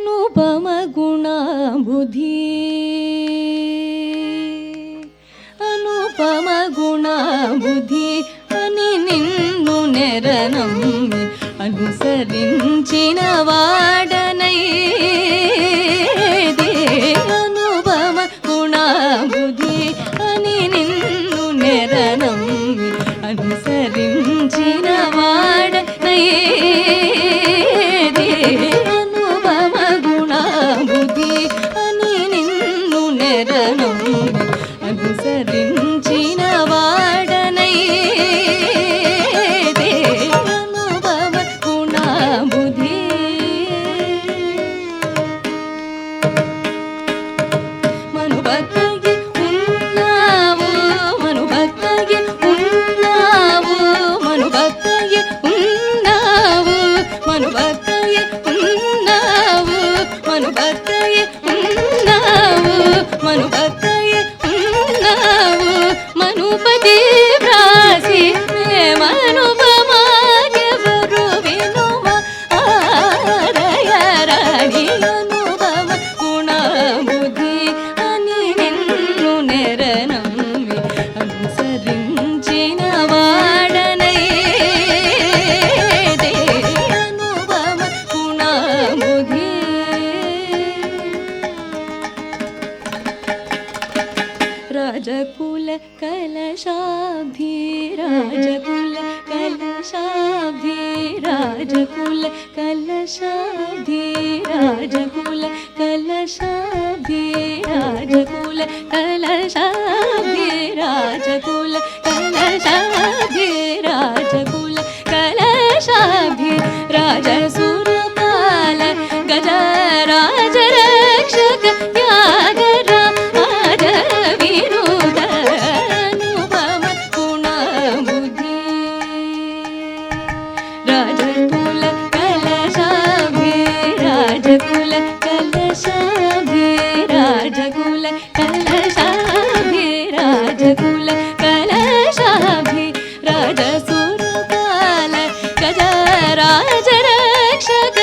ಅನುಪಮ ಗುಣಬುಧಿ ಅನುಪಮ ಗುಣಬುಧಿ అని నిన్ను నెరనమ్మి అనుసరించిన వాడనై అనుపమ గుణబుధి అని నిన్ను నెరనమ్మి అనుసరించిన వాడనై అనుపమ గుణబుధి అని నిన్ను నెరనమ్మి అనుసరించిన వాడనై అనుపమ గుణబుధి మనుభక్తికి ఉన్నావు మనుభక్తికి ఉన్నావు మనుభక్తికి ఉన్నావు మనుభక్తికి ఉన్నావు మనుభక్తికి ఉన్నావు మనుభక్తికి ఉన్నావు మనుపతి వ్రాసి మనుపమాగెవరు వినుమ ఆదయరాణి అనుపమ గుణబుధి అని నిన్ను నెరనమ్మి అనుసరించిన వాడనై అనుపమ గుణబుధి రాజకుల కలశాబ్ధి రాజకుల కలశాబ్ధి రాజకుల కలశాబ్ధి రాజకుల కలశాబ్ధి రాజకుల కలశాబ్ధి రాజకుల కలశాబ్ధి రాజకుల కలశాబ్ధి రాజసురపాల గజరాజ రక్షక త్యాగరా వినుద అనుపమ గుణబుధి రాజకుల కలశాబ్ధి రాజకుల కలశాబ్ధి రాజకుల కలశాబ్ధి రాజకుల కలశాబ్ధి రాజసురపాల గజరాజ రక్షక